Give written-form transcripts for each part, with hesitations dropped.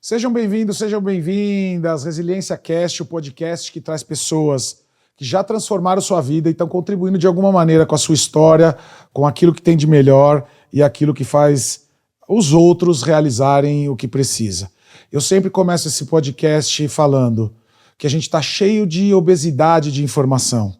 Sejam bem-vindos, sejam bem-vindas. Resiliência Cast, o podcast que traz pessoas que já transformaram sua vida e estão contribuindo de alguma maneira com a sua história, com aquilo que tem de melhor e aquilo que faz os outros realizarem o que precisa. Eu sempre começo esse podcast falando que a gente está cheio de obesidade de informação.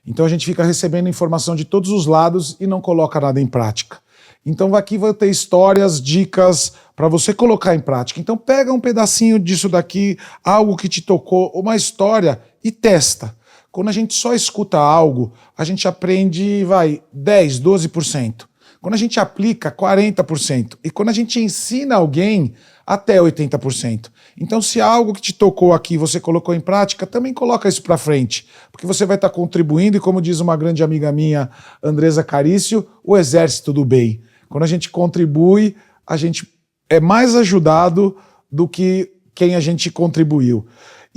Então a gente fica recebendo informação de todos os lados e não coloca nada em prática. Então aqui vai ter histórias, dicas para você colocar em prática. Então pega um pedacinho disso daqui, algo que te tocou, uma história e testa. Quando a gente só escuta algo, a gente aprende, 10, 12%. Quando a gente aplica, 40%. E quando a gente ensina alguém, até 80%. Então, se algo que te tocou aqui você colocou em prática, também coloca isso para frente. Porque você vai estar contribuindo e, como diz uma grande amiga minha, Andresa Carício, o exército do bem. Quando a gente contribui, a gente é mais ajudado do que quem a gente contribuiu.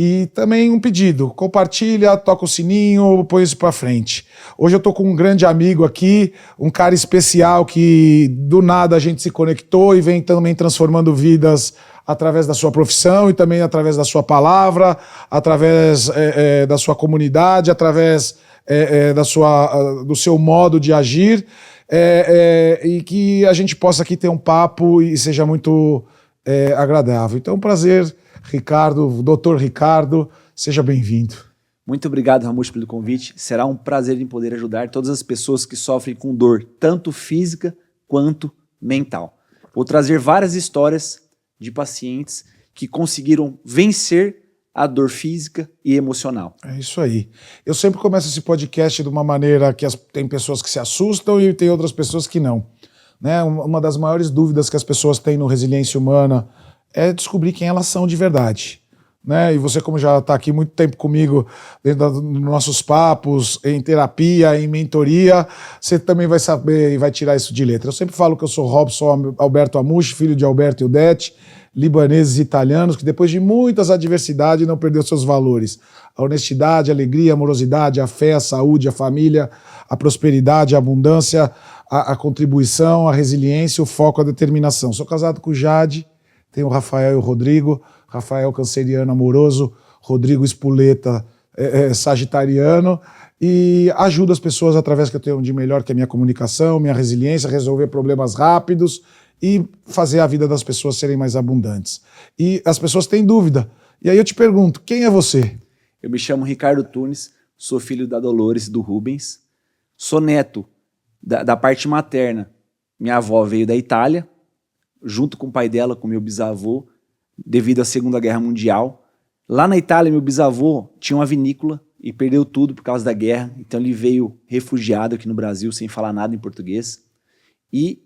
E também um pedido, compartilha, toca o sininho, põe isso pra frente. Hoje eu tô com um grande amigo aqui, um cara especial que do nada a gente se conectou e vem também transformando vidas através da sua profissão e também através da sua palavra, através da sua comunidade, através do seu modo de agir, e que a gente possa aqui ter um papo e seja muito agradável. Então, um prazer, Ricardo, doutor Ricardo, seja bem-vindo. Muito obrigado, Ramush, pelo convite. Será um prazer em poder ajudar todas as pessoas que sofrem com dor, tanto física quanto mental. Vou trazer várias histórias de pacientes que conseguiram vencer a dor física e emocional. É isso aí. Eu sempre começo esse podcast de uma maneira que tem pessoas que se assustam e tem outras pessoas que não. Né? Uma das maiores dúvidas que as pessoas têm no Resiliência Humana é descobrir quem elas são de verdade. Né? E você, como já está aqui muito tempo comigo, dentro dos nossos papos, em terapia, em mentoria, você também vai saber e vai tirar isso de letra. Eu sempre falo que eu sou Robson Alberto Amushi, filho de Alberto e Udete, libaneses e italianos, que depois de muitas adversidades não perdeu seus valores. A honestidade, a alegria, a amorosidade, a fé, a saúde, a família, a prosperidade, a abundância, a contribuição, a resiliência, o foco, a determinação. Sou casado com o Jade, tenho o Rafael e o Rodrigo. Rafael canceriano amoroso, Rodrigo Espuleta sagitariano, e ajudo as pessoas através que eu tenho de melhor, que é a minha comunicação, minha resiliência, resolver problemas rápidos e fazer a vida das pessoas serem mais abundantes. E as pessoas têm dúvida. E aí eu te pergunto, quem é você? Eu me chamo Ricardo Tunes, sou filho da Dolores e do Rubens, sou neto da parte materna. Minha avó veio da Itália, junto com o pai dela, com meu bisavô, devido à Segunda Guerra Mundial. Lá na Itália, meu bisavô tinha uma vinícola e perdeu tudo por causa da guerra, então ele veio refugiado aqui no Brasil, sem falar nada em português. E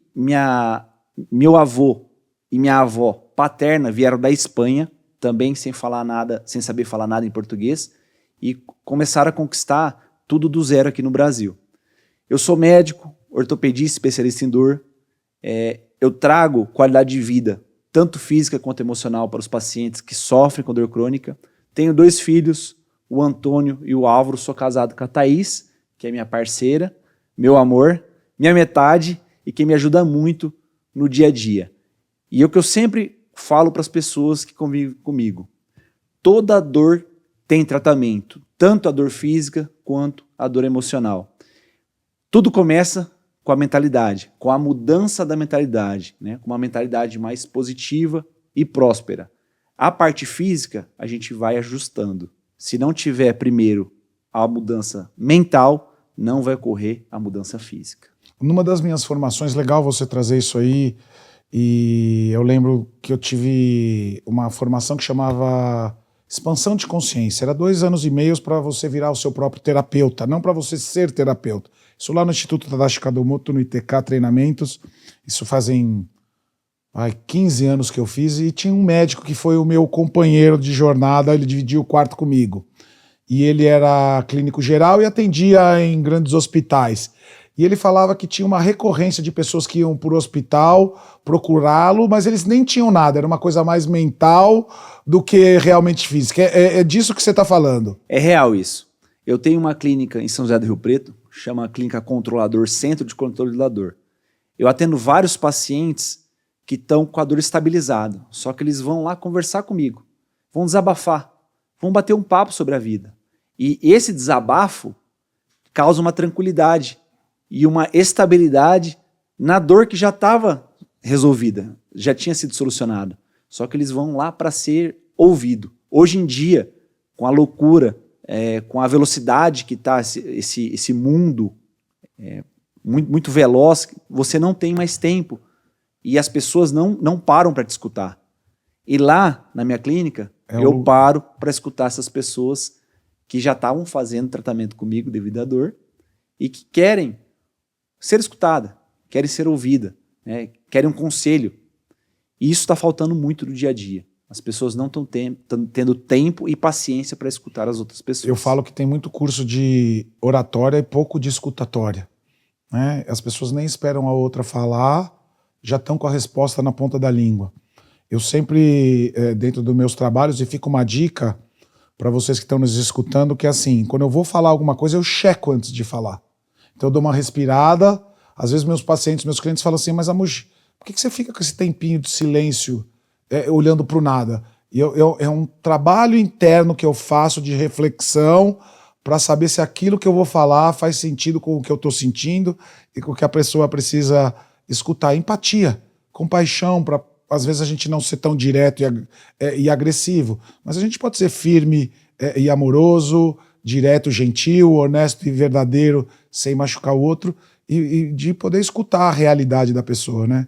meu avô e minha avó paterna vieram da Espanha, também sem falar nada, sem saber falar nada em português, e começaram a conquistar tudo do zero aqui no Brasil. Eu sou médico, ortopedista, especialista em dor, eu trago qualidade de vida, tanto física quanto emocional, para os pacientes que sofrem com dor crônica. Tenho 2 filhos, o Antônio e o Álvaro. Sou casado com a Thaís, que é minha parceira, meu amor, minha metade e quem me ajuda muito no dia a dia. E é o que eu sempre falo para as pessoas que convivem comigo. Toda dor tem tratamento, tanto a dor física quanto a dor emocional. Tudo começa com a mentalidade, com a mudança da mentalidade, né? Com uma mentalidade mais positiva e próspera. A parte física, a gente vai ajustando. Se não tiver primeiro a mudança mental, não vai ocorrer a mudança física. Numa das minhas formações, legal você trazer isso aí, e eu lembro que eu tive uma formação que chamava expansão de consciência. Era 2 anos e meio para você virar o seu próprio terapeuta, não para você ser terapeuta. Isso lá no Instituto Tadashi Kadomoto, no ITK Treinamentos. Isso fazem 15 anos que eu fiz, e tinha um médico que foi o meu companheiro de jornada, ele dividia o quarto comigo. E ele era clínico geral e atendia em grandes hospitais. E ele falava que tinha uma recorrência de pessoas que iam para o hospital procurá-lo, mas eles nem tinham nada, era uma coisa mais mental do que realmente física. É disso que você está falando. É real isso. Eu tenho uma clínica em São José do Rio Preto, chama Clínica Controlador, Centro de Controle da Dor. Eu atendo vários pacientes que estão com a dor estabilizada. Só que eles vão lá conversar comigo, vão desabafar, vão bater um papo sobre a vida. E esse desabafo causa uma tranquilidade e uma estabilidade na dor que já estava resolvida, já tinha sido solucionada. Só que eles vão lá para ser ouvido. Hoje em dia, com a loucura, com a velocidade que está esse mundo muito, muito veloz, você não tem mais tempo e as pessoas não param para te escutar. E lá, na minha clínica, eu paro para escutar essas pessoas que já estavam fazendo tratamento comigo devido à dor e que querem ser escutada, querem ser ouvida, né? Querem um conselho. E isso está faltando muito no dia a dia. As pessoas não estão tendo tempo e paciência para escutar as outras pessoas. Eu falo que tem muito curso de oratória e pouco de escutatória, né? As pessoas nem esperam a outra falar, já estão com a resposta na ponta da língua. Eu sempre, dentro dos meus trabalhos, e fica uma dica para vocês que estão nos escutando, que é assim, quando eu vou falar alguma coisa, eu checo antes de falar. Então eu dou uma respirada, às vezes meus pacientes, meus clientes falam assim, mas Amuji, por que você fica com esse tempinho de silêncio olhando para o nada? E é um trabalho interno que eu faço de reflexão para saber se aquilo que eu vou falar faz sentido com o que eu estou sentindo e com o que a pessoa precisa escutar. Empatia, compaixão, para às vezes a gente não ser tão direto e agressivo, mas a gente pode ser firme e amoroso, direto, gentil, honesto e verdadeiro, sem machucar o outro, e de poder escutar a realidade da pessoa, né?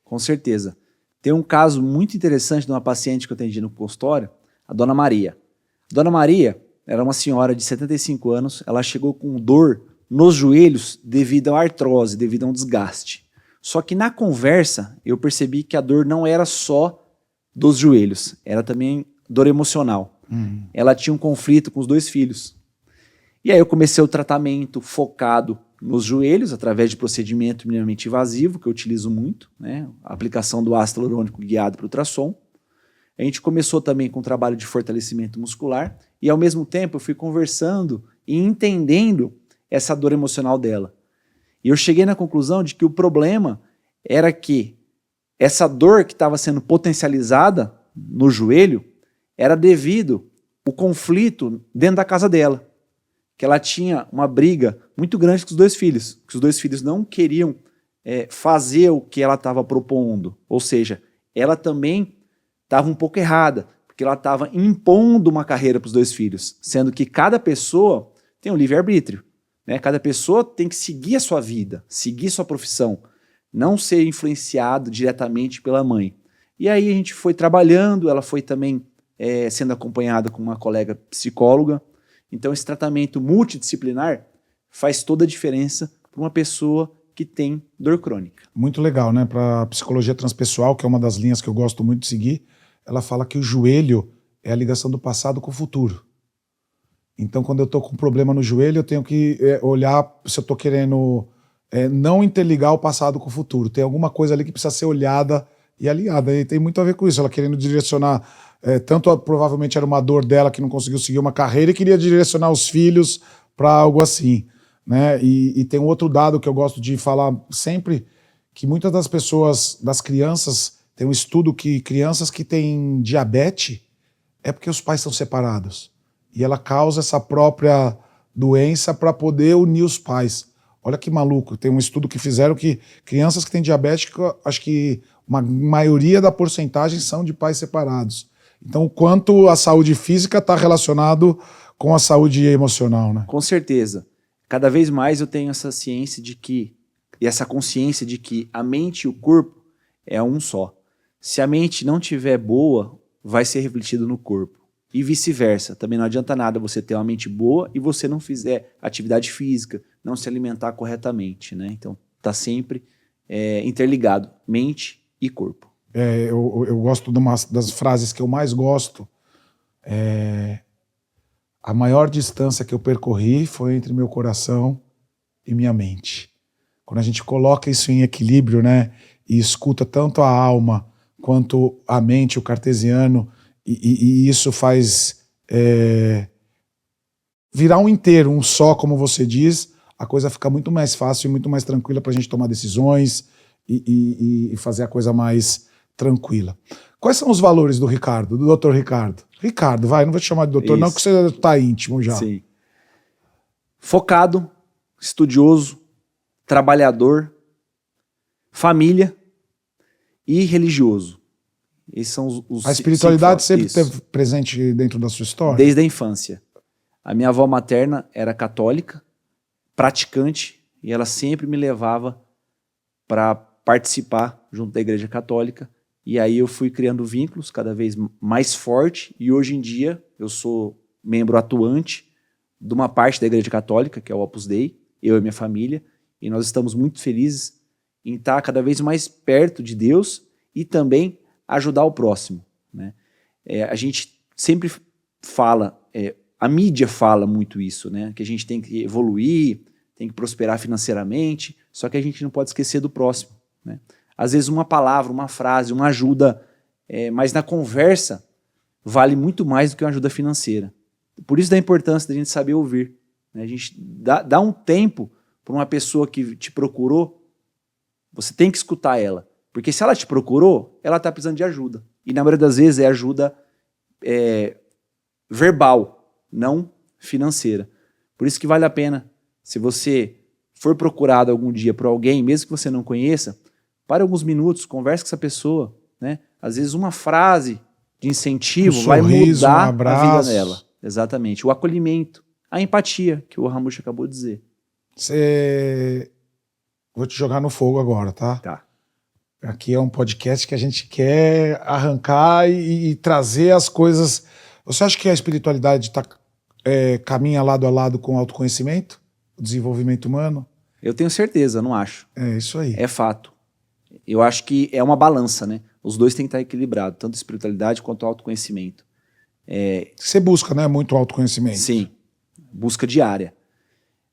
Com certeza. Tem um caso muito interessante de uma paciente que eu atendi no consultório, a Dona Maria. A Dona Maria era uma senhora de 75 anos, ela chegou com dor nos joelhos devido à artrose, devido a um desgaste. Só que na conversa eu percebi que a dor não era só dos joelhos, era também dor emocional. Ela tinha um conflito com os 2 filhos. E aí eu comecei o tratamento focado nos joelhos, através de procedimento minimamente invasivo, que eu utilizo muito, né? A aplicação do ácido hialurônico guiado para ultrassom. A gente começou também com o trabalho de fortalecimento muscular e ao mesmo tempo eu fui conversando e entendendo essa dor emocional dela. E eu cheguei na conclusão de que o problema era que essa dor que estava sendo potencializada no joelho era devido ao conflito dentro da casa dela. Que ela tinha uma briga muito grande com os 2 filhos. Que os 2 filhos não queriam fazer o que ela estava propondo. Ou seja, ela também estava um pouco errada, porque ela estava impondo uma carreira para os 2 filhos, sendo que cada pessoa tem um livre-arbítrio. Né? Cada pessoa tem que seguir a sua vida, seguir sua profissão, não ser influenciado diretamente pela mãe. E aí a gente foi trabalhando, ela foi também sendo acompanhada com uma colega psicóloga. Então esse tratamento multidisciplinar faz toda a diferença para uma pessoa que tem dor crônica. Muito legal, né? Para a psicologia transpessoal, que é uma das linhas que eu gosto muito de seguir, ela fala que o joelho é a ligação do passado com o futuro. Então, quando eu estou com um problema no joelho, eu tenho que olhar se eu estou querendo não interligar o passado com o futuro. Tem alguma coisa ali que precisa ser olhada e alinhada. E tem muito a ver com isso. Ela querendo direcionar, provavelmente era uma dor dela que não conseguiu seguir uma carreira e queria direcionar os filhos para algo assim. Né? E tem um outro dado que eu gosto de falar sempre, que muitas das pessoas, das crianças, tem um estudo que crianças que têm diabetes é porque os pais são separados. E ela causa essa própria doença para poder unir os pais. Olha que maluco, tem um estudo que fizeram que crianças que têm diabetes, acho que uma maioria da porcentagem são de pais separados. Então, o quanto a saúde física está relacionado com a saúde emocional, né? Com certeza. Cada vez mais eu tenho essa ciência de que, e essa consciência de que a mente e o corpo é um só. Se a mente não estiver boa, vai ser refletido no corpo. E vice-versa. Também não adianta nada você ter uma mente boa e você não fizer atividade física, não se alimentar corretamente, né? Então, está sempre interligado, mente e corpo. Eu gosto de uma das frases que eu mais gosto. A maior distância que eu percorri foi entre meu coração e minha mente. Quando a gente coloca isso em equilíbrio, né, e escuta tanto a alma quanto a mente, o cartesiano, e isso faz virar um inteiro, um só, como você diz, a coisa fica muito mais fácil e muito mais tranquila para a gente tomar decisões e fazer a coisa mais tranquila. Quais são os valores do Ricardo, do Dr. Ricardo? Ricardo, vai, não vou te chamar de doutor, não, que você tá íntimo já. Sim. Focado, estudioso, trabalhador, família e religioso. Esses são os A espiritualidade sempre isso. esteve presente dentro da sua história? Desde a infância. A minha avó materna era católica, praticante, e ela sempre me levava para participar junto da Igreja Católica. E aí eu fui criando vínculos cada vez mais forte, e hoje em dia eu sou membro atuante de uma parte da Igreja Católica, que é o Opus Dei, eu e minha família, e nós estamos muito felizes em estar cada vez mais perto de Deus e também ajudar o próximo, né? A gente sempre fala, a mídia fala muito isso, né? Que a gente tem que evoluir, tem que prosperar financeiramente, só que a gente não pode esquecer do próximo, né? Às vezes uma palavra, uma frase, uma ajuda, mas na conversa vale muito mais do que uma ajuda financeira. Por isso da importância da gente saber ouvir, né? A gente dá um tempo para uma pessoa que te procurou, você tem que escutar ela. Porque se ela te procurou, ela está precisando de ajuda. E na maioria das vezes é ajuda verbal, não financeira. Por isso que vale a pena, se você for procurado algum dia por alguém, mesmo que você não conheça, pare alguns minutos, converse com essa pessoa, né? Às vezes uma frase de incentivo vai mudar a vida dela. Exatamente. O acolhimento, a empatia, que o Ramush acabou de dizer. Vou te jogar no fogo agora, tá? Tá. Aqui é um podcast que a gente quer arrancar e trazer as coisas. Você acha que a espiritualidade caminha lado a lado com o autoconhecimento, o desenvolvimento humano? Eu tenho certeza, não acho. É isso aí. É fato. Eu acho que é uma balança, né? Os dois têm que estar equilibrados, tanto a espiritualidade quanto o autoconhecimento. Você busca, né, muito autoconhecimento. Sim, busca diária.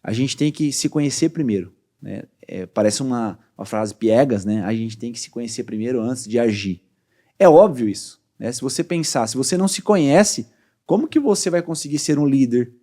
A gente tem que se conhecer primeiro, né? Parece uma frase piegas, né? A gente tem que se conhecer primeiro antes de agir. É óbvio isso, né? Se você pensar, se você não se conhece, como que você vai conseguir ser um líder?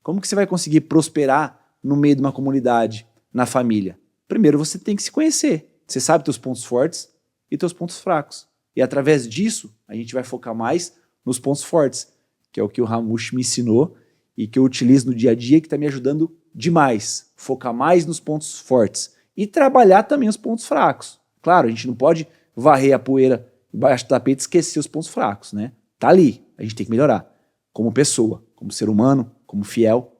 Como que você vai conseguir prosperar no meio de uma comunidade, na família? Primeiro você tem que se conhecer. Você sabe teus pontos fortes e teus pontos fracos. E através disso, a gente vai focar mais nos pontos fortes, que é o que o Ramush me ensinou e que eu utilizo no dia a dia, que está me ajudando demais. Focar mais nos pontos fortes e trabalhar também os pontos fracos. Claro, a gente não pode varrer a poeira embaixo do tapete e esquecer os pontos fracos, né? Tá ali, a gente tem que melhorar. Como pessoa, como ser humano, como fiel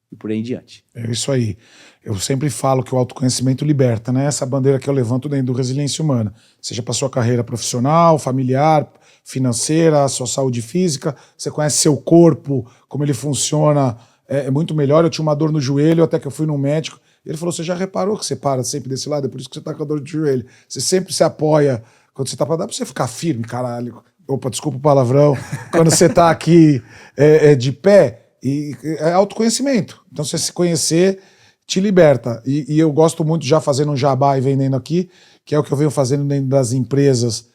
e por aí em diante. É isso aí. Eu sempre falo que o autoconhecimento liberta, né? Essa bandeira que eu levanto dentro do Resiliência Humana. Seja para sua carreira profissional, familiar, financeira, sua saúde física, você conhece seu corpo, como ele funciona, é muito melhor. Eu tinha uma dor no joelho, até que eu fui num médico, ele falou, você já reparou que você para sempre desse lado? É por isso que você tá com a dor de joelho. Você sempre se apoia, quando você tá para dar pra você ficar firme, caralho. Opa, desculpa o palavrão. Quando você tá aqui de pé, e é autoconhecimento. Então, você se conhecer te liberta. E eu gosto muito, já fazendo um jabá e vendendo aqui, que é o que eu venho fazendo dentro das empresas,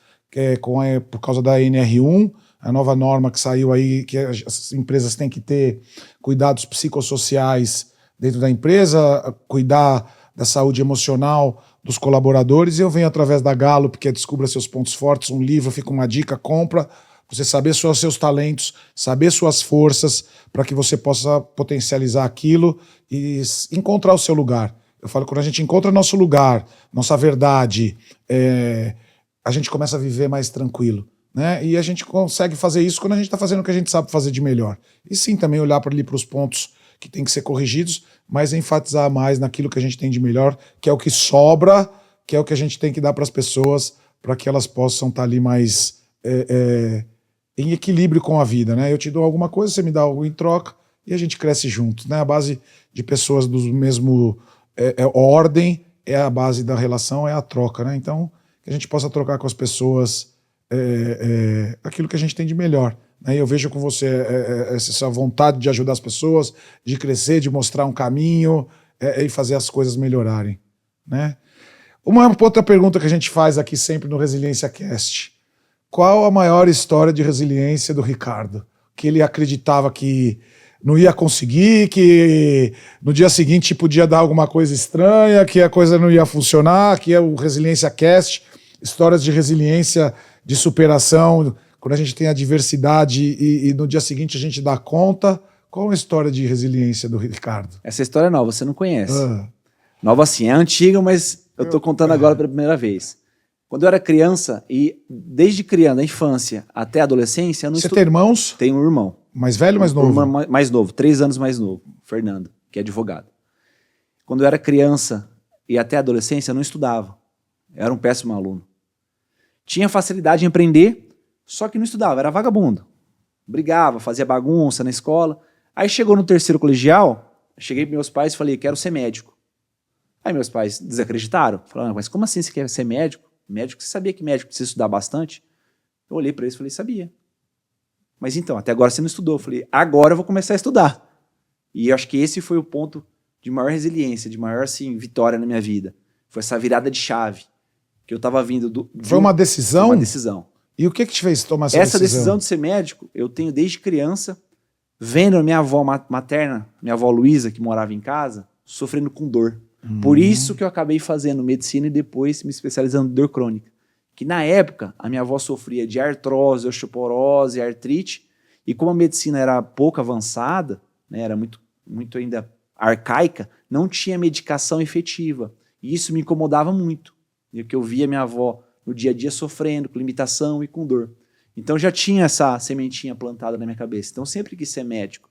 por causa da NR1, a nova norma que saiu aí, que as empresas têm que ter cuidados psicossociais dentro da empresa, cuidar da saúde emocional dos colaboradores. E eu venho através da Gallup, que é Descubra Seus Pontos Fortes, um livro, fica uma dica, compra, você saber seus talentos, saber suas forças, para que você possa potencializar aquilo e encontrar o seu lugar. Eu falo, quando a gente encontra nosso lugar, nossa verdade, a gente começa a viver mais tranquilo, né? E a gente consegue fazer isso quando a gente está fazendo o que a gente sabe fazer de melhor. E sim, também olhar para ali para os pontos que tem que ser corrigidos, mas enfatizar mais naquilo que a gente tem de melhor, que é o que sobra, que é o que a gente tem que dar para as pessoas, para que elas possam estar ali mais em equilíbrio com a vida, né? Eu te dou alguma coisa, você me dá algo em troca e a gente cresce juntos, né? A base de pessoas do mesmo ordem é a base da relação, é a troca, né? Então, que a gente possa trocar com as pessoas aquilo que a gente tem de melhor. Né? Eu vejo com você essa vontade de ajudar as pessoas, de crescer, de mostrar um caminho e fazer as coisas melhorarem. Né? Uma outra pergunta que a gente faz aqui sempre no Resiliência Cast. Qual a maior história de resiliência do Ricardo? Que ele acreditava que não ia conseguir, que no dia seguinte podia dar alguma coisa estranha, que a coisa não ia funcionar, que é o Resiliência Cast, histórias de resiliência, de superação, quando a gente tem adversidade e no dia seguinte a gente dá conta. Qual é a história de resiliência do Ricardo? Essa história é nova, você não conhece. Nova assim, é antiga, mas eu tô contando agora pela primeira vez. Quando eu era criança, e desde criança, da infância até a adolescência, eu não Você tem irmãos? Tenho um irmão. Mais velho ou mais novo? Um irmão mais novo, 3 anos mais novo, Fernando, que é advogado. Quando eu era criança e até a adolescência, eu não estudava. Eu era um péssimo aluno. Tinha facilidade em aprender, só que não estudava, era vagabundo. Brigava, fazia bagunça na escola. Aí chegou no terceiro colegial, cheguei para meus pais e falei, quero ser médico. Aí meus pais desacreditaram. Falaram, mas como assim você quer ser médico? Médico, você sabia que médico precisa estudar bastante? Eu olhei para eles e falei, sabia. Mas então, até agora você não estudou. Eu falei, agora eu vou começar a estudar. E eu acho que esse foi o ponto de maior resiliência, de maior assim, vitória na minha vida. Foi essa virada de chave. Que eu estava vindo Foi uma decisão? Foi uma decisão. E o que te fez tomar essa decisão? Essa decisão de ser médico, eu tenho desde criança, vendo a minha avó materna, minha avó Luísa, que morava em casa, sofrendo com dor. Por isso que eu acabei fazendo medicina e depois me especializando em dor crônica. Que na época, a minha avó sofria de artrose, osteoporose, artrite, e como a medicina era pouco avançada, né, era muito ainda arcaica, não tinha medicação efetiva. E isso me incomodava muito. E que eu via minha avó no dia a dia sofrendo, com limitação e com dor. Então já tinha essa sementinha plantada na minha cabeça. Então sempre quis ser médico.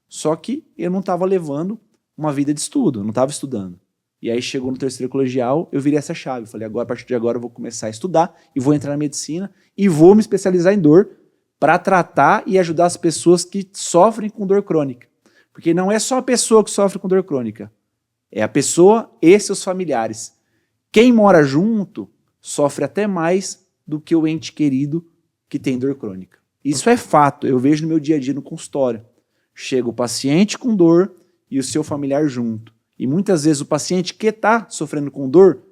Só que eu não estava levando uma vida de estudo, eu não estava estudando. E aí chegou no terceiro colegial, eu virei essa chave. Falei, agora, a partir de agora eu vou começar a estudar e vou entrar na medicina e vou me especializar em dor para tratar e ajudar as pessoas que sofrem com dor crônica. Porque não é só a pessoa que sofre com dor crônica, é a pessoa e seus familiares. Quem mora junto sofre até mais do que o ente querido que tem dor crônica. Isso é fato, eu vejo no meu dia a dia no consultório. Chega o paciente com dor e o seu familiar junto. E muitas vezes o paciente que está sofrendo com dor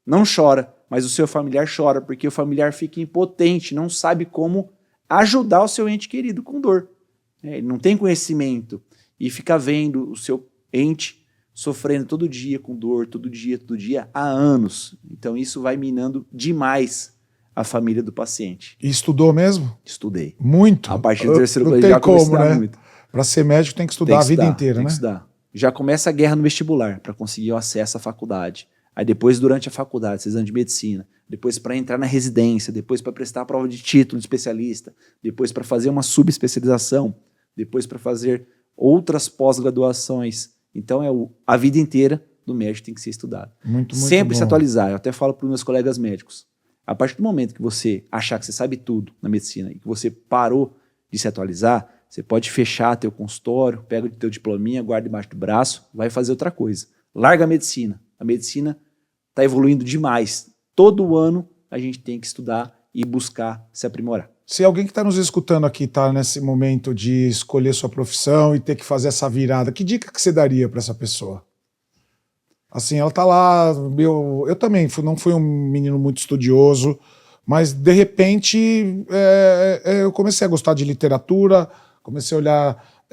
não chora, mas o seu familiar chora, porque o familiar fica impotente, não sabe como ajudar o seu ente querido com dor. Ele não tem conhecimento e fica vendo o seu ente sofrendo todo dia com dor, todo dia, há anos. Então isso vai minando demais a família do paciente. E estudou mesmo? Estudei. Muito? A partir do terceiro não colegial, tem como, né? Muito. Para ser médico tem que estudar a vida inteira, né? Tem que estudar. Já começa a guerra no vestibular para conseguir o acesso à faculdade. Aí depois, durante a faculdade, exame de medicina. Depois para entrar na residência. Depois para prestar a prova de título de especialista. Depois para fazer uma subespecialização. Depois para fazer outras pós-graduações. Então a vida inteira do médico tem que ser estudado. Muito Sempre bom. Se atualizar. Eu até falo para os meus colegas médicos. A partir do momento que você achar que você sabe tudo na medicina e que você parou de se atualizar, você pode fechar teu consultório, pega o teu diplominha, guarda debaixo do braço, vai fazer outra coisa. Larga a medicina. A medicina está evoluindo demais. Todo ano a gente tem que estudar e buscar se aprimorar. Se alguém que está nos escutando aqui está nesse momento de escolher sua profissão e ter que fazer essa virada, que dica que você daria para essa pessoa? Assim, ela está lá, eu também não fui um menino muito estudioso, mas de repente eu comecei a gostar de literatura, comecei a olhar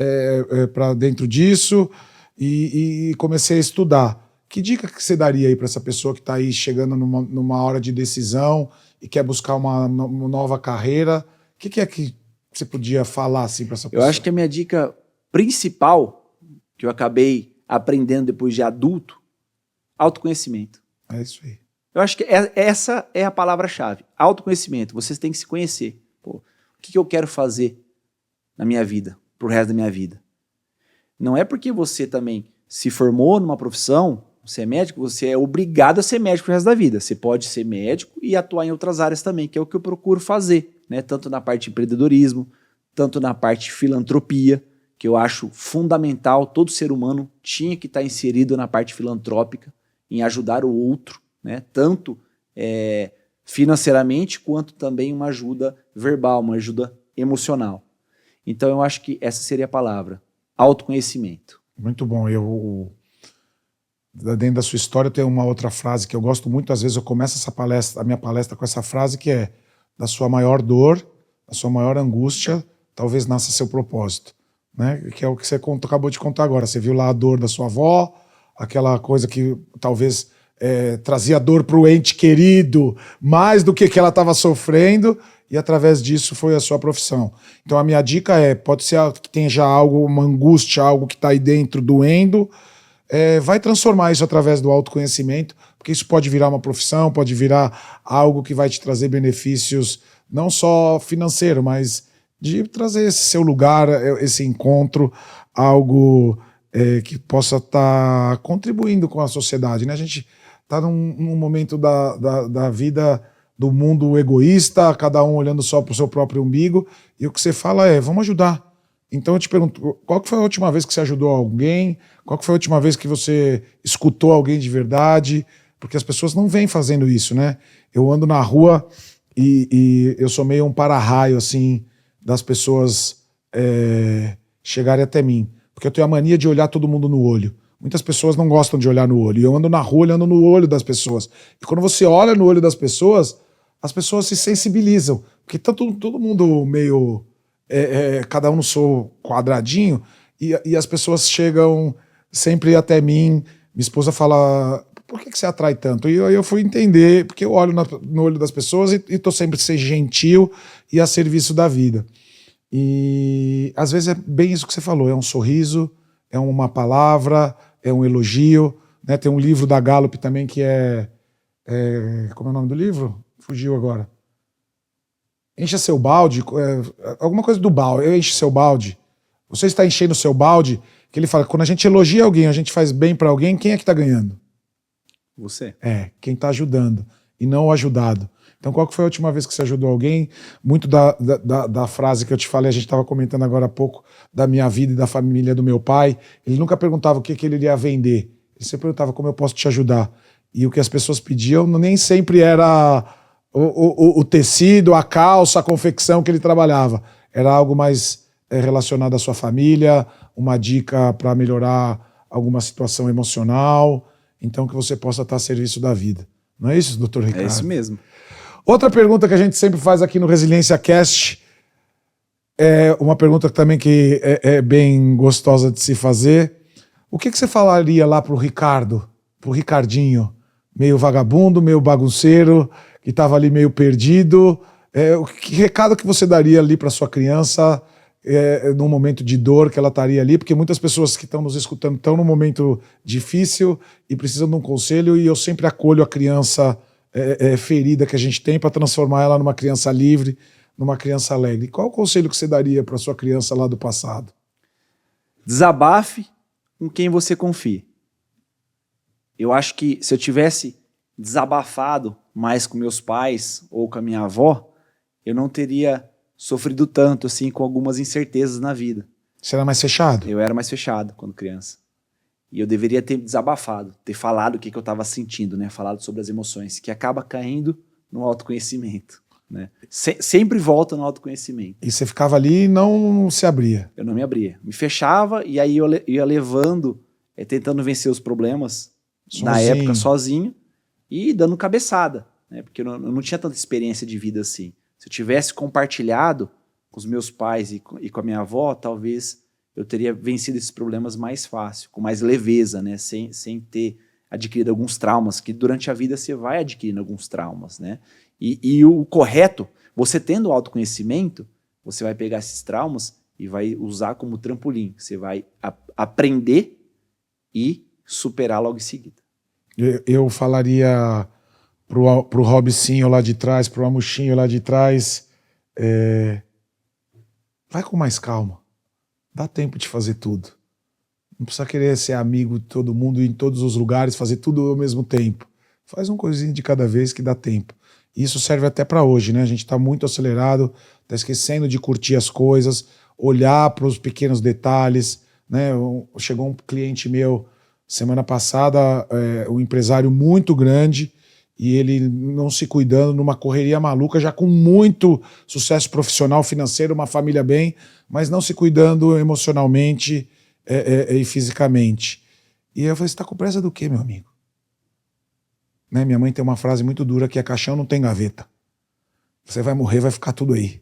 para dentro disso e comecei a estudar. Que dica que você daria aí para essa pessoa que está aí chegando numa hora de decisão e quer buscar uma nova carreira? O que é que você podia falar assim para essa pessoa? Eu acho que a minha dica principal, que eu acabei aprendendo depois de adulto, autoconhecimento. É isso aí. Eu acho que essa é a palavra-chave. Autoconhecimento. Vocês têm que se conhecer. Pô, o que eu quero fazer na minha vida, pro resto da minha vida? Não é porque você também se formou numa profissão, você é médico, você é obrigado a ser médico pro resto da vida. Você pode ser médico e atuar em outras áreas também, que é o que eu procuro fazer, né? Tanto na parte de empreendedorismo, tanto na parte de filantropia, que eu acho fundamental. Todo ser humano tinha que estar inserido na parte filantrópica, em ajudar o outro, né? Tanto financeiramente, quanto também uma ajuda verbal, uma ajuda emocional. Então eu acho que essa seria a palavra, autoconhecimento. Muito bom. Dentro da sua história tem uma outra frase que eu gosto muito, às vezes eu começo a minha palestra com essa frase que é: da sua maior dor, da sua maior angústia, talvez nasça seu propósito. né? Que é o que você acabou de contar agora. Você viu lá a dor da sua avó, aquela coisa que talvez trazia dor para o ente querido, mais do que ela estava sofrendo, e através disso foi a sua profissão. Então a minha dica pode ser que tenha já algo, uma angústia, algo que está aí dentro doendo, vai transformar isso através do autoconhecimento, porque isso pode virar uma profissão, pode virar algo que vai te trazer benefícios, não só financeiro, mas de trazer esse seu lugar, esse encontro, algo que possa estar contribuindo com a sociedade, né? A gente está num momento da vida do mundo egoísta, cada um olhando só para o seu próprio umbigo, e o que você fala vamos ajudar. Então eu te pergunto, qual que foi a última vez que você ajudou alguém? Qual que foi a última vez que você escutou alguém de verdade? Porque as pessoas não vêm fazendo isso, né? Eu ando na rua e eu sou meio um para-raio, assim, das pessoas chegarem até mim. Porque eu tenho a mania de olhar todo mundo no olho. Muitas pessoas não gostam de olhar no olho. E eu ando na rua olhando no olho das pessoas. E quando você olha no olho das pessoas, as pessoas se sensibilizam. Porque tá todo mundo meio... cada um no seu quadradinho. E as pessoas chegam sempre até mim. Minha esposa fala... Por que você atrai tanto? E aí eu fui entender, porque eu olho no olho das pessoas e tô sempre ser gentil e a serviço da vida. E às vezes é bem isso que você falou, é um sorriso, é uma palavra, é um elogio, né? Tem um livro da Gallup também que como é o nome do livro? Fugiu agora. Encha seu balde, alguma coisa do balde, eu encho seu balde. Você está enchendo seu balde, que ele fala, quando a gente elogia alguém, a gente faz bem para alguém, quem é que está ganhando? Você. Quem está ajudando e não o ajudado. Então, qual que foi a última vez que você ajudou alguém? Muito da frase que eu te falei, a gente estava comentando agora há pouco, da minha vida e da família do meu pai. Ele nunca perguntava o que ele iria vender. Ele sempre perguntava como eu posso te ajudar. E o que as pessoas pediam nem sempre era o tecido, a calça, a confecção que ele trabalhava. Era algo mais relacionado à sua família, uma dica para melhorar alguma situação emocional. Então, que você possa estar a serviço da vida. Não é isso, doutor Ricardo? É isso mesmo. Outra pergunta que a gente sempre faz aqui no Resiliência Cast é uma pergunta também que é bem gostosa de se fazer. O que você falaria lá pro Ricardo, pro Ricardinho, meio vagabundo, meio bagunceiro, que estava ali meio perdido? Que recado que você daria ali para sua criança num momento de dor que ela estaria ali? Porque muitas pessoas que estão nos escutando estão num momento difícil e precisam de um conselho, e eu sempre acolho a criança ferida que a gente tem para transformar ela numa criança livre, numa criança alegre. Qual o conselho que você daria para sua criança lá do passado? Desabafe com quem você confia. Eu acho que se eu tivesse desabafado mais com meus pais ou com a minha avó, eu não teria sofrido tanto assim com algumas incertezas na vida. Você era mais fechado? Eu era mais fechado quando criança. E eu deveria ter desabafado, ter falado o que eu estava sentindo, né? Falado sobre as emoções, que acaba caindo no autoconhecimento, né? Sempre volta no autoconhecimento. E você ficava ali e não se abria? Eu não me abria. Me fechava e aí eu ia levando, tentando vencer os problemas na época sozinho e dando cabeçada, né? Porque eu não tinha tanta experiência de vida assim. Se eu tivesse compartilhado com os meus pais e com a minha avó, talvez eu teria vencido esses problemas mais fácil, com mais leveza, né? Sem ter adquirido alguns traumas, que durante a vida você vai adquirindo alguns traumas, né? E o correto, você tendo autoconhecimento, você vai pegar esses traumas e vai usar como trampolim. Você vai aprender e superar logo em seguida. Eu falaria pro Robicinho lá de trás, pro Amuchinho lá de trás, vai com mais calma. Dá tempo de fazer tudo. Não precisa querer ser amigo de todo mundo, ir em todos os lugares, fazer tudo ao mesmo tempo. Faz uma coisinha de cada vez que dá tempo. Isso serve até para hoje, né? A gente está muito acelerado, está esquecendo de curtir as coisas, olhar para os pequenos detalhes, né? Chegou um cliente meu semana passada, um empresário muito grande, e ele não se cuidando, numa correria maluca, já com muito sucesso profissional, financeiro, uma família bem, mas não se cuidando emocionalmente e fisicamente. E eu falei, você está com pressa do quê, meu amigo? Né? Minha mãe tem uma frase muito dura que é: caixão não tem gaveta. Você vai morrer, vai ficar tudo aí.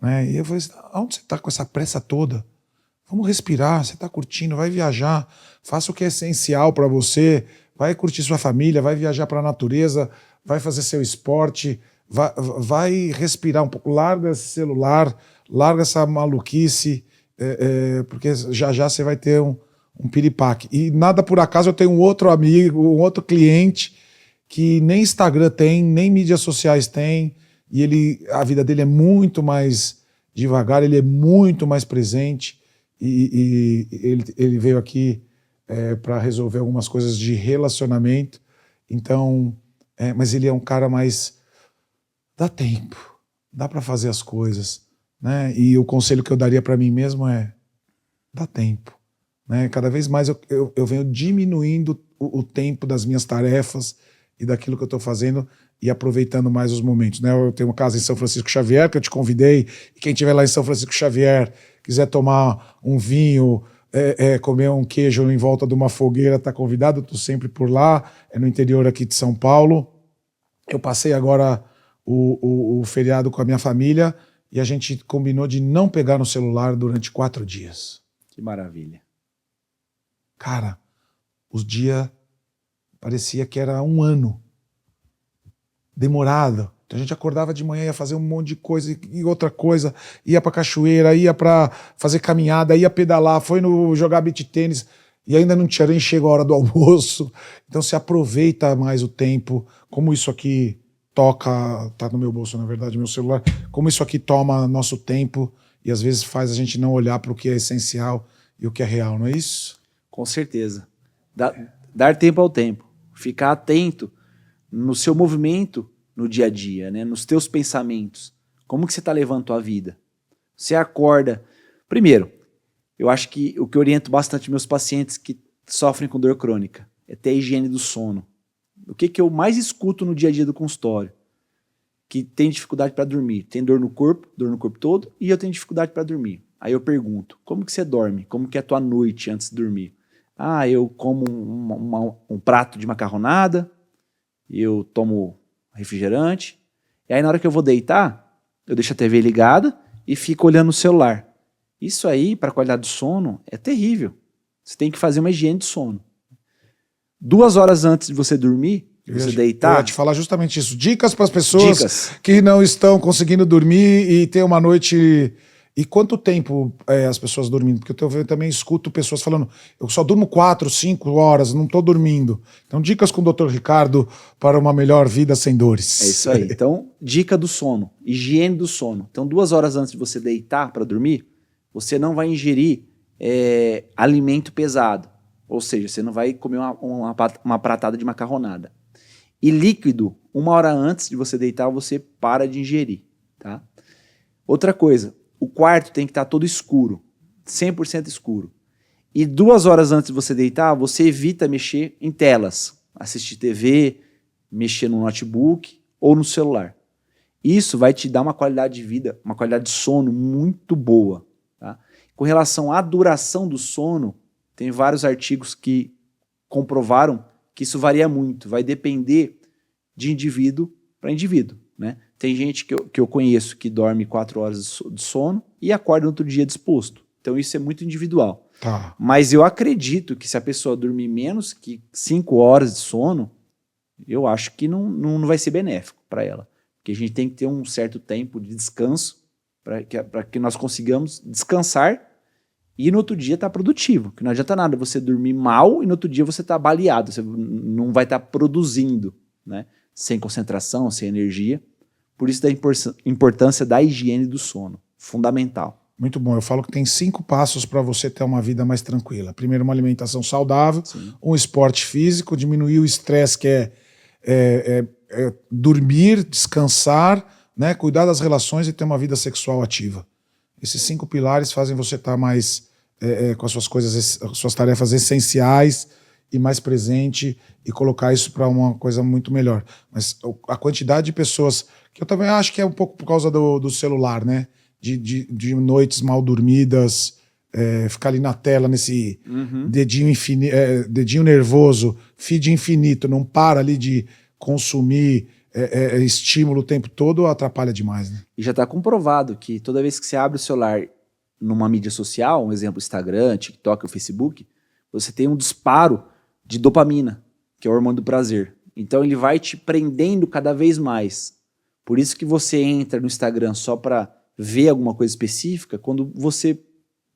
Né? E eu falei, aonde você está com essa pressa toda? Vamos respirar, você está curtindo, vai viajar, faça o que é essencial para você, vai curtir sua família, vai viajar para a natureza, vai fazer seu esporte, vai respirar um pouco, larga esse celular, larga essa maluquice, porque já já você vai ter um piripaque. E nada por acaso, eu tenho um outro amigo, um outro cliente que nem Instagram tem, nem mídias sociais tem, e a vida dele é muito mais devagar, ele é muito mais presente, e ele veio aqui para resolver algumas coisas de relacionamento. Então, mas ele é um cara mais... Dá tempo, dá para fazer as coisas, né? E o conselho que eu daria para mim mesmo é: dá tempo, né? Cada vez mais eu venho diminuindo o tempo das minhas tarefas e daquilo que eu estou fazendo e aproveitando mais os momentos, né? Eu tenho uma casa em São Francisco Xavier que eu te convidei, e quem estiver lá em São Francisco Xavier quiser tomar um vinho, comer um queijo em volta de uma fogueira, está convidado. Eu estou sempre por lá, é no interior aqui de São Paulo. Eu passei agora o feriado com a minha família e a gente combinou de não pegar no celular durante 4 dias. Que maravilha. Cara, os dias parecia que era um ano. Demorado. Então a gente acordava de manhã, ia fazer um monte de coisa e outra coisa, ia pra cachoeira, ia pra fazer caminhada, ia pedalar, foi jogar beach tênis e ainda não tinha nem chegado a hora do almoço. Então se aproveita mais o tempo, como isso aqui tá no meu bolso, na verdade, meu celular, como isso aqui toma nosso tempo e às vezes faz a gente não olhar para o que é essencial e o que é real, não é isso? Com certeza. Dar tempo ao tempo. Ficar atento no seu movimento no dia a dia, né? Nos teus pensamentos. Como que você está levando a tua vida? Você acorda... Primeiro, eu acho que o que eu oriento bastante meus pacientes que sofrem com dor crônica é ter a higiene do sono. O que eu mais escuto no dia a dia do consultório? Que tem dificuldade para dormir. Tem dor no corpo todo, e eu tenho dificuldade para dormir. Aí eu pergunto, como que você dorme? Como que é a tua noite antes de dormir? Ah, eu como um prato de macarronada, eu tomo refrigerante, e aí na hora que eu vou deitar, eu deixo a TV ligada e fico olhando o celular. Isso aí, para a qualidade do sono, é terrível. Você tem que fazer uma higiene de sono. 2 horas antes de você dormir, você deitar... Eu ia te falar justamente isso. Dicas para as pessoas que não estão conseguindo dormir e ter uma noite... E quanto tempo as pessoas dormindo? Porque eu também escuto pessoas falando, eu só durmo 4, 5 horas, não estou dormindo. Então, dicas com o Dr. Ricardo para uma melhor vida sem dores. É isso aí. Então, dica do sono, higiene do sono. Então, 2 horas antes de você deitar para dormir, você não vai ingerir alimento pesado. Ou seja, você não vai comer uma pratada de macarronada. E líquido, 1 hora antes de você deitar, você para de ingerir. Tá? Outra coisa, o quarto tem que estar todo escuro, 100% escuro. E 2 horas antes de você deitar, você evita mexer em telas, assistir TV, mexer no notebook ou no celular. Isso vai te dar uma qualidade de vida, uma qualidade de sono muito boa. Tá? Com relação à duração do sono, tem vários artigos que comprovaram que isso varia muito, vai depender de indivíduo para indivíduo, né? Tem gente que eu conheço que dorme 4 horas de sono e acorda no outro dia disposto. Então isso é muito individual. Tá. Mas eu acredito que se a pessoa dormir menos que 5 horas de sono, eu acho que não vai ser benéfico para ela. Porque a gente tem que ter um certo tempo de descanso para que nós consigamos descansar e no outro dia estar produtivo. Que não adianta nada você dormir mal e no outro dia você está baleado. Você não vai estar produzindo, né? Sem concentração, sem energia. Por isso da importância da higiene do sono. Fundamental. Muito bom. Eu falo que tem 5 passos para você ter uma vida mais tranquila. Primeiro, uma alimentação saudável, Sim. Um esporte físico, diminuir o estresse, que é dormir, descansar, né? Cuidar das relações e ter uma vida sexual ativa. Esses 5 pilares fazem você estar mais com as suas coisas, as suas tarefas essenciais e mais presente e colocar isso para uma coisa muito melhor. Mas a quantidade de pessoas, que eu também acho que é um pouco por causa do celular, né? De noites mal dormidas, ficar ali na tela nesse dedinho nervoso, feed infinito, não para ali de consumir estímulo o tempo todo, atrapalha demais, né? E já está comprovado que toda vez que você abre o celular numa mídia social, um exemplo, Instagram, TikTok ou Facebook, você tem um disparo de dopamina, que é o hormônio do prazer. Então ele vai te prendendo cada vez mais. Por isso que você entra no Instagram só para ver alguma coisa específica, quando você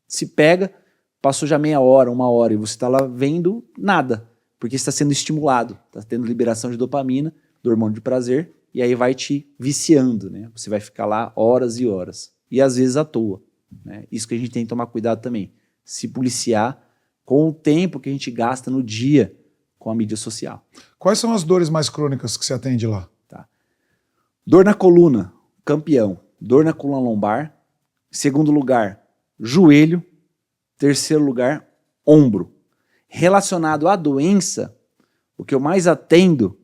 se pega, passou já meia hora, 1 hora, e você está lá vendo nada, porque está sendo estimulado, está tendo liberação de dopamina, do hormônio de prazer, e aí vai te viciando, né? Você vai ficar lá horas e horas, e às vezes à toa, né? Isso que a gente tem que tomar cuidado também, se policiar com o tempo que a gente gasta no dia com a mídia social. Quais são as dores mais crônicas que você atende lá? Tá. Dor na coluna, campeão. Dor na coluna lombar. Segundo lugar, joelho. Terceiro lugar, ombro. Relacionado à doença, o que eu mais atendo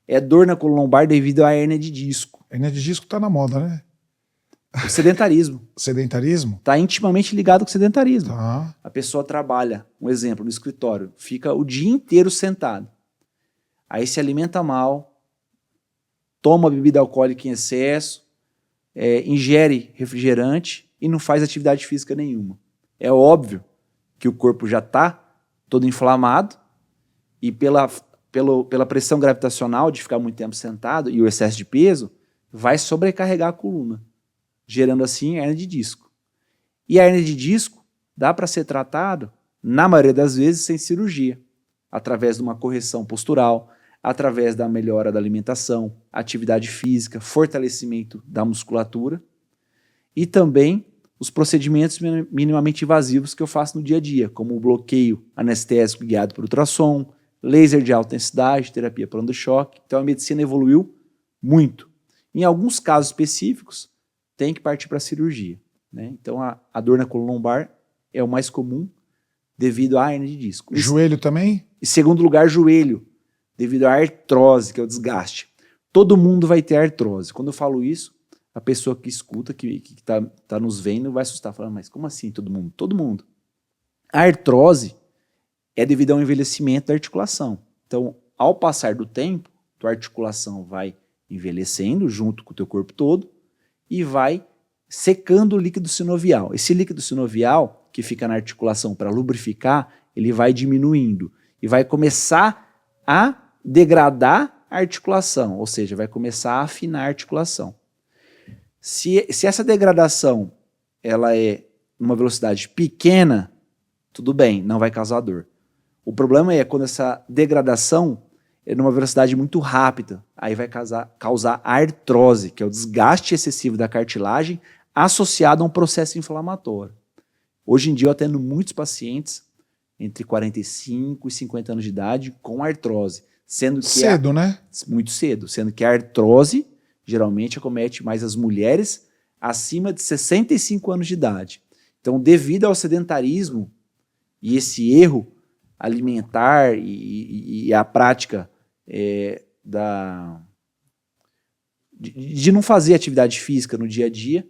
é dor na coluna lombar devido à hérnia de disco. A hernia de disco tá na moda, né? O sedentarismo. Sedentarismo? Está intimamente ligado com o sedentarismo. Tá. A pessoa trabalha, um exemplo, no escritório, fica o dia inteiro sentado. Aí se alimenta mal, toma bebida alcoólica em excesso, ingere refrigerante e não faz atividade física nenhuma. É óbvio que o corpo já está todo inflamado e pela pressão gravitacional de ficar muito tempo sentado e o excesso de peso, vai sobrecarregar a coluna, gerando assim hérnia de disco. E a hérnia de disco dá para ser tratado, na maioria das vezes, sem cirurgia, através de uma correção postural, através da melhora da alimentação, atividade física, fortalecimento da musculatura e também os procedimentos minimamente invasivos que eu faço no dia a dia, como o bloqueio anestésico guiado por ultrassom, laser de alta intensidade, terapia por onda-choque. Então a medicina evoluiu muito. Em alguns casos específicos, tem que partir para a cirurgia, né? Então a dor na coluna lombar é o mais comum devido à hérnia de disco. Joelho também? Em segundo lugar, joelho, devido à artrose, que é o desgaste. Todo mundo vai ter artrose. Quando eu falo isso, a pessoa que escuta, que tá nos vendo, vai assustar, falando, mas como assim todo mundo? Todo mundo. A artrose é devido ao envelhecimento da articulação. Então, ao passar do tempo, tua articulação vai envelhecendo junto com o teu corpo todo e vai secando o líquido sinovial. Esse líquido sinovial, que fica na articulação para lubrificar, ele vai diminuindo e vai começar a degradar a articulação, ou seja, vai começar a afinar a articulação. Se essa degradação ela é numa velocidade pequena, tudo bem, não vai causar dor. O problema é quando essa degradação é numa velocidade muito rápida, aí vai causar artrose, que é o desgaste excessivo da cartilagem associado a um processo inflamatório. Hoje em dia eu atendo muitos pacientes entre 45 e 50 anos de idade com artrose. Sendo que cedo, né? Muito cedo, sendo que a artrose geralmente acomete mais as mulheres acima de 65 anos de idade. Então, devido ao sedentarismo e esse erro alimentar e a prática de não fazer atividade física no dia a dia,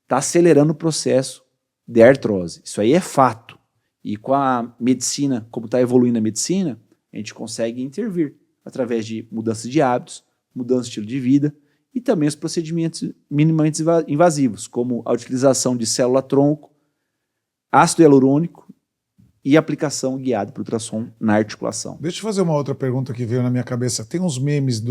está acelerando o processo de artrose. Isso aí é fato. E com a medicina, como está evoluindo a medicina, a gente consegue intervir através de mudança de hábitos, mudança de estilo de vida e também os procedimentos minimamente invasivos, como a utilização de célula-tronco, ácido hialurônico e aplicação guiada por ultrassom na articulação. Deixa eu fazer uma outra pergunta que veio na minha cabeça. Tem uns memes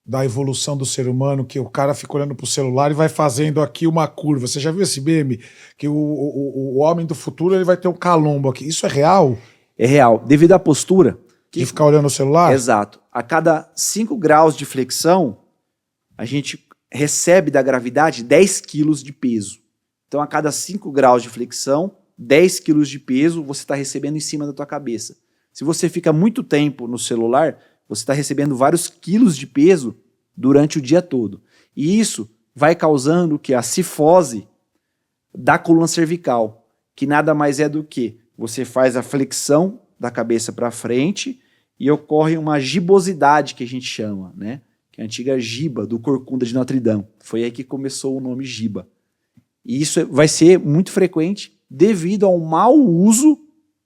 da evolução do ser humano que o cara fica olhando pro celular e vai fazendo aqui uma curva. Você já viu esse meme? Que o homem do futuro ele vai ter um calombo aqui. Isso é real? É real. Devido à postura... De ficar olhando o celular? Exato. A cada 5 graus de flexão, a gente recebe da gravidade 10 quilos de peso. Então, a cada 5 graus de flexão, 10 quilos de peso você está recebendo em cima da tua cabeça. Se você fica muito tempo no celular, você está recebendo vários quilos de peso durante o dia todo. E isso vai causando que a cifose da coluna cervical, que nada mais é do que você faz a flexão da cabeça para frente e ocorre uma gibosidade que a gente chama, né? Que é a antiga giba do Corcunda de Notre Dame. Foi aí que começou o nome giba. E isso vai ser muito frequente devido ao mau uso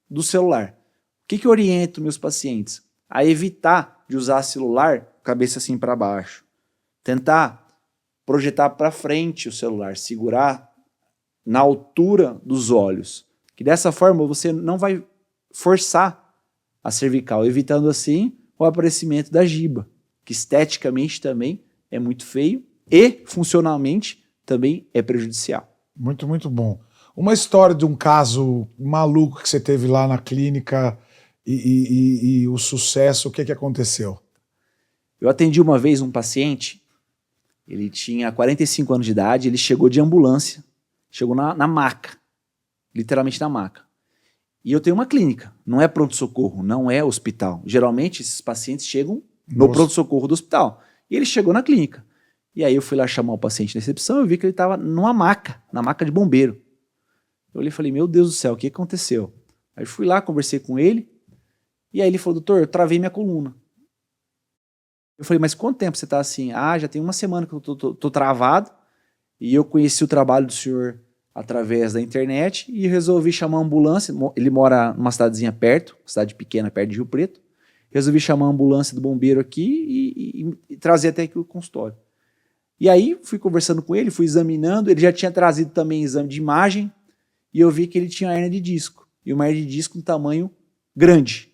do celular. O que eu oriento meus pacientes? A evitar de usar celular cabeça assim para baixo. Tentar projetar para frente o celular, segurar na altura dos olhos, que dessa forma você não vai forçar a cervical, evitando assim o aparecimento da giba, que esteticamente também é muito feio e funcionalmente também é prejudicial. Muito, muito bom. Uma história de um caso maluco que você teve lá na clínica e o sucesso, o que aconteceu? Eu atendi uma vez um paciente, ele tinha 45 anos de idade, ele chegou de ambulância, chegou na maca, literalmente na maca. E eu tenho uma clínica, não é pronto-socorro, não é hospital. Geralmente esses pacientes chegam no pronto-socorro do hospital. E ele chegou na clínica. E aí eu fui lá chamar o paciente na recepção, eu vi que ele estava numa maca, na maca de bombeiro. Eu olhei e falei, meu Deus do céu, o que aconteceu? Aí fui lá, conversei com ele, e aí ele falou, doutor, eu travei minha coluna. Eu falei, mas quanto tempo você está assim? Ah, já tem uma semana que eu tô travado, e eu conheci o trabalho do senhor através da internet, e resolvi chamar a ambulância. Ele mora numa cidadezinha perto, cidade pequena, perto de Rio Preto. Resolvi chamar a ambulância do bombeiro aqui e trazer até aqui o consultório. E aí fui conversando com ele, fui examinando, ele já tinha trazido também exame de imagem, e eu vi que ele tinha hérnia de disco, e uma hérnia de disco em tamanho grande.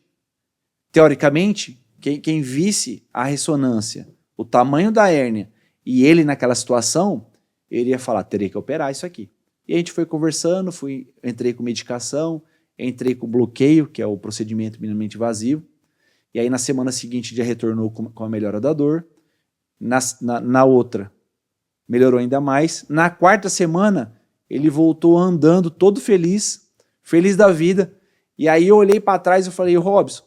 Teoricamente, quem visse a ressonância, o tamanho da hérnia, e ele naquela situação, ele ia falar, teria que operar isso aqui. E a gente foi conversando, entrei com medicação, entrei com bloqueio, que é o procedimento minimamente invasivo, e aí na semana seguinte já retornou com a melhora da dor, na outra melhorou ainda mais, na quarta semana ele voltou andando todo feliz, feliz da vida, e aí eu olhei para trás e falei, Robson,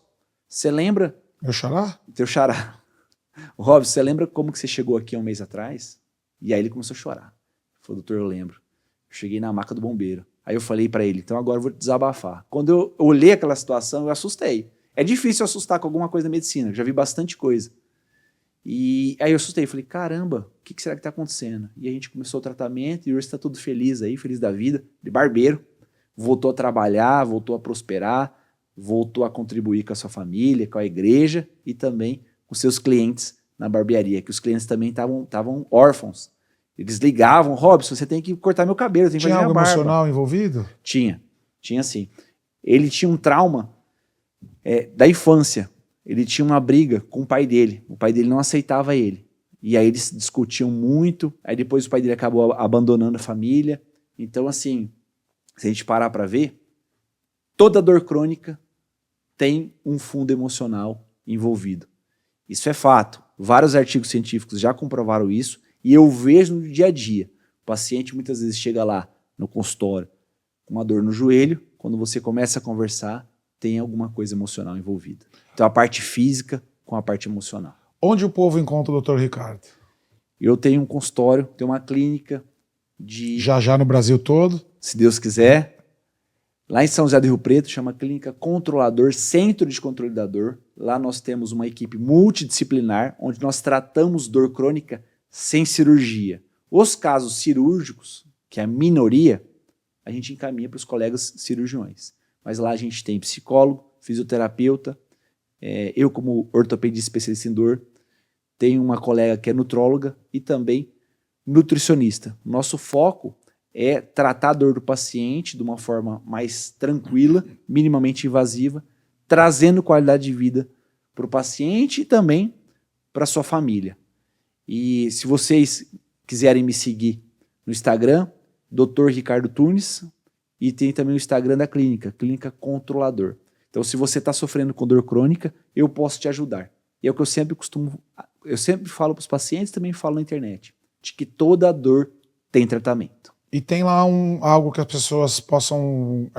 você lembra? Meu xará? Teu xará. Robson, você lembra como que você chegou aqui há um mês atrás? E aí ele começou a chorar. Ele falou, doutor, eu lembro. Eu cheguei na maca do bombeiro. Aí eu falei para ele, então agora eu vou te desabafar. Quando eu olhei aquela situação, eu assustei. É difícil assustar com alguma coisa da medicina, eu já vi bastante coisa. E aí eu assustei, falei, caramba, o que será que está acontecendo? E a gente começou o tratamento e hoje está tudo feliz aí, feliz da vida, de barbeiro. Voltou a trabalhar, voltou a prosperar, voltou a contribuir com a sua família, com a igreja e também com seus clientes na barbearia, que os clientes também estavam órfãos. Eles ligavam, Robson, você tem que cortar meu cabelo, eu tenho que fazer minha barba. Tinha algo emocional envolvido? Tinha sim. Ele tinha um trauma da infância. Ele tinha uma briga com o pai dele não aceitava ele. E aí eles discutiam muito, aí depois o pai dele acabou abandonando a família. Então, assim, se a gente parar para ver, toda dor crônica tem um fundo emocional envolvido. Isso é fato. Vários artigos científicos já comprovaram isso e eu vejo no dia a dia. O paciente muitas vezes chega lá no consultório com uma dor no joelho, quando você começa a conversar, tem alguma coisa emocional envolvida. Então a parte física com a parte emocional. Onde o povo encontra o Dr. Ricardo? Eu tenho um consultório, tenho uma clínica Já no Brasil todo? Se Deus quiser. Lá em São José do Rio Preto, chama Clínica Controlador, Centro de Controle da Dor. Lá nós temos uma equipe multidisciplinar, onde nós tratamos dor crônica sem cirurgia. Os casos cirúrgicos, que é a minoria, a gente encaminha para os colegas cirurgiões. Mas lá a gente tem psicólogo, fisioterapeuta, eu como ortopedista especialista em dor, tenho uma colega que é nutróloga e também nutricionista. Nosso foco é tratar a dor do paciente de uma forma mais tranquila, minimamente invasiva, trazendo qualidade de vida para o paciente e também para a sua família. E se vocês quiserem me seguir no Instagram, Dr. Ricardo Tunes, e tem também o Instagram da clínica, Clínica Controlador. Então, se você está sofrendo com dor crônica, eu posso te ajudar. E é o que eu sempre falo para os pacientes, também falo na internet, de que toda dor tem tratamento. E tem lá algo que as pessoas possam,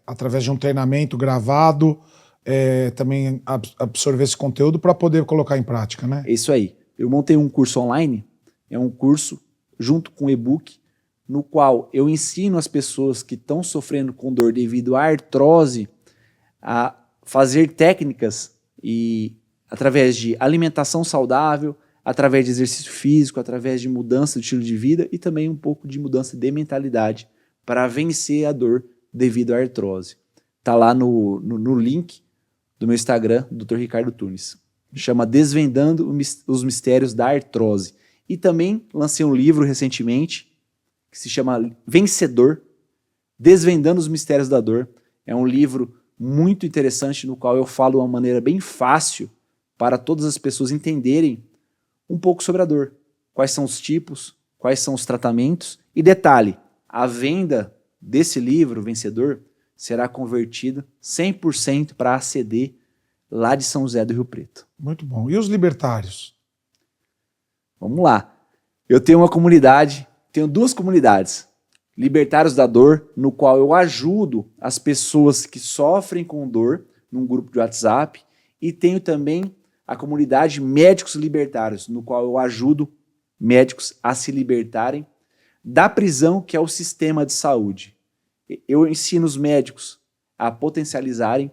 através de um treinamento gravado, também absorver esse conteúdo para poder colocar em prática, né? É isso aí. Eu montei um curso online, é um curso junto com e-book, no qual eu ensino as pessoas que estão sofrendo com dor devido à artrose a fazer técnicas e através de alimentação saudável, através de exercício físico, através de mudança de estilo de vida e também um pouco de mudança de mentalidade para vencer a dor devido à artrose. Está lá no link do meu Instagram, Dr. Ricardo Tunes. Chama Desvendando os Mistérios da Artrose. E também lancei um livro recentemente, que se chama Vencedor, Desvendando os Mistérios da Dor. É um livro muito interessante no qual eu falo de uma maneira bem fácil para todas as pessoas entenderem um pouco sobre a dor. Quais são os tipos, quais são os tratamentos. E detalhe, a venda desse livro, Vencedor, será convertida 100% para a ACD lá de São José do Rio Preto. Muito bom. E os libertários? Vamos lá. Eu tenho uma comunidade, tenho 2 comunidades. Libertários da Dor, no qual eu ajudo as pessoas que sofrem com dor num grupo de WhatsApp, e tenho também a comunidade Médicos Libertários, no qual eu ajudo médicos a se libertarem da prisão que é o sistema de saúde. Eu ensino os médicos a potencializarem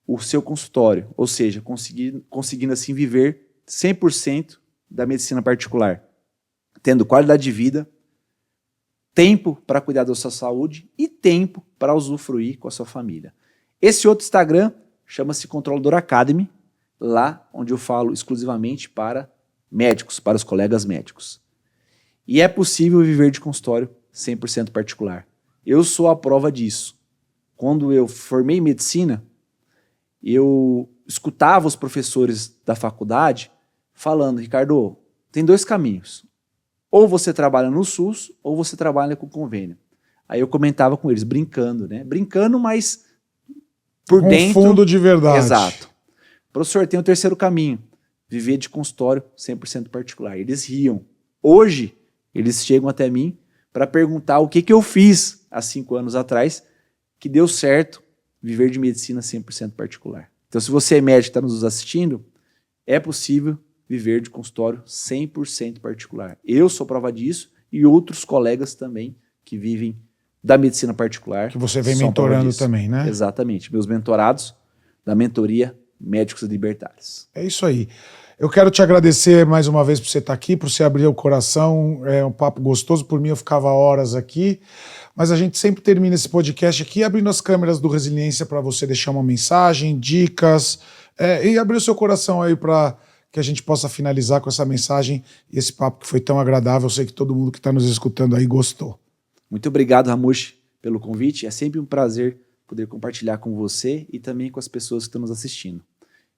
o seu consultório, ou seja, conseguindo assim viver 100% da medicina particular, tendo qualidade de vida, tempo para cuidar da sua saúde e tempo para usufruir com a sua família. Esse outro Instagram chama-se Controlador Academy, lá onde eu falo exclusivamente para médicos, para os colegas médicos. E é possível viver de consultório 100% particular. Eu sou a prova disso. Quando eu formei medicina, eu escutava os professores da faculdade falando: Ricardo, tem 2 caminhos. Ou você trabalha no SUS, ou você trabalha com convênio. Aí eu comentava com eles, brincando, né? Brincando, mas por dentro... fundo de verdade. Exato. Professor, tem o 3º caminho. Viver de consultório 100% particular. Eles riam. Hoje, eles chegam até mim para perguntar o que eu fiz há 5 anos atrás que deu certo viver de medicina 100% particular. Então, se você é médico e está nos assistindo, é possível viver de consultório 100% particular. Eu sou prova disso e outros colegas também que vivem da medicina particular. Que você vem mentorando também, né? Exatamente. Meus mentorados da mentoria Médicos Libertários. É isso aí. Eu quero te agradecer mais uma vez por você estar aqui, por você abrir o coração. É um papo gostoso. Por mim, eu ficava horas aqui. Mas a gente sempre termina esse podcast aqui abrindo as câmeras do Resiliência para você deixar uma mensagem, dicas, e abrir o seu coração aí para que a gente possa finalizar com essa mensagem e esse papo que foi tão agradável. Eu sei que todo mundo que está nos escutando aí gostou. Muito obrigado, Ramush, pelo convite. É sempre um prazer poder compartilhar com você e também com as pessoas que estão nos assistindo.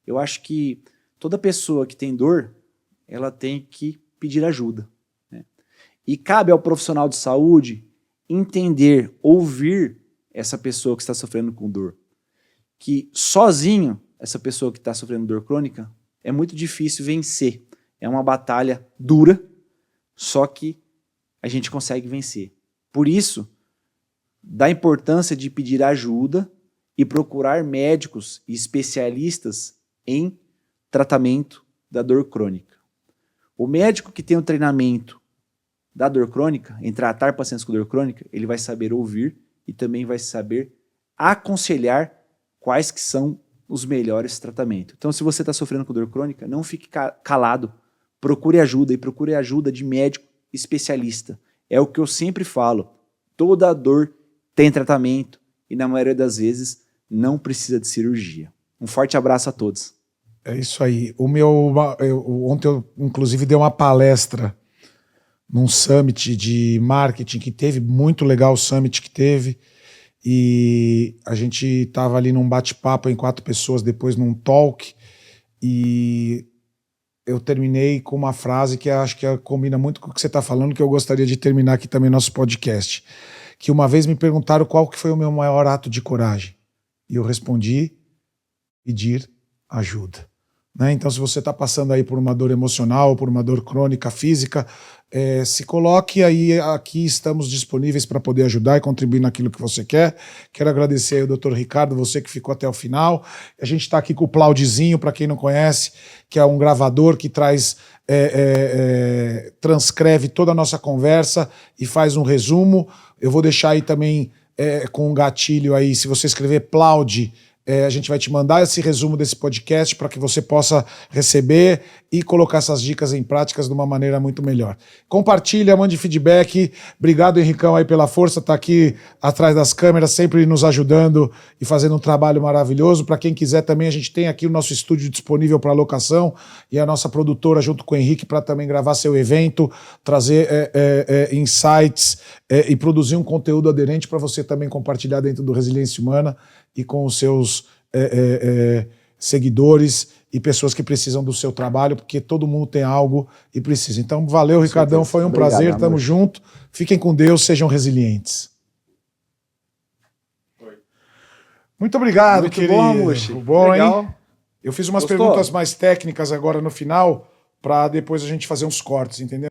Eu acho que toda pessoa que tem dor, ela tem que pedir ajuda, né? E cabe ao profissional de saúde entender, ouvir essa pessoa que está sofrendo com dor. Que sozinho, essa pessoa que está sofrendo dor crônica, é muito difícil vencer. É uma batalha dura, só que a gente consegue vencer. Por isso, da importância de pedir ajuda e procurar médicos e especialistas em tratamento da dor crônica. O médico que tem o treinamento da dor crônica, em tratar pacientes com dor crônica, ele vai saber ouvir e também vai saber aconselhar quais que são os melhores tratamentos. Então, se você está sofrendo com dor crônica, não fique calado, procure ajuda e procure ajuda de médico especialista. É o que eu sempre falo, toda dor tem tratamento e na maioria das vezes não precisa de cirurgia. Um forte abraço a todos. É isso aí. Ontem eu, inclusive, dei uma palestra num summit de marketing que teve, muito legal o summit que teve, e a gente estava ali num bate-papo em 4 pessoas, depois num talk, e eu terminei com uma frase que acho que combina muito com o que você está falando, que eu gostaria de terminar aqui também nosso podcast, que uma vez me perguntaram qual que foi o meu maior ato de coragem, e eu respondi: pedir ajuda. Né? Então, se você está passando aí por uma dor emocional, por uma dor crônica, física, se coloque aí, aqui estamos disponíveis para poder ajudar e contribuir naquilo que você quer. Quero agradecer aí ao Dr. Ricardo, você que ficou até o final. A gente está aqui com o Plaudizinho, para quem não conhece, que é um gravador que transcreve toda a nossa conversa e faz um resumo. Eu vou deixar aí também com um gatilho aí, se você escrever Plaudi, a gente vai te mandar esse resumo desse podcast para que você possa receber e colocar essas dicas em práticas de uma maneira muito melhor. Compartilha, mande feedback. Obrigado, Henricão, aí pela força, tá aqui atrás das câmeras, sempre nos ajudando e fazendo um trabalho maravilhoso. Para quem quiser também, a gente tem aqui o nosso estúdio disponível para locação e a nossa produtora junto com o Henrique para também gravar seu evento, trazer insights e produzir um conteúdo aderente para você também compartilhar dentro do Resiliência Humana e com os seus seguidores e pessoas que precisam do seu trabalho, porque todo mundo tem algo e precisa. Então, valeu, Ricardão, foi um prazer, tamo junto. Fiquem com Deus, sejam resilientes. Muito obrigado, muito querido. Bom, Ramushi. Bom, legal. hein? Eu fiz umas Gostou? perguntas mais técnicas agora no final, para depois a gente fazer uns cortes, entendeu?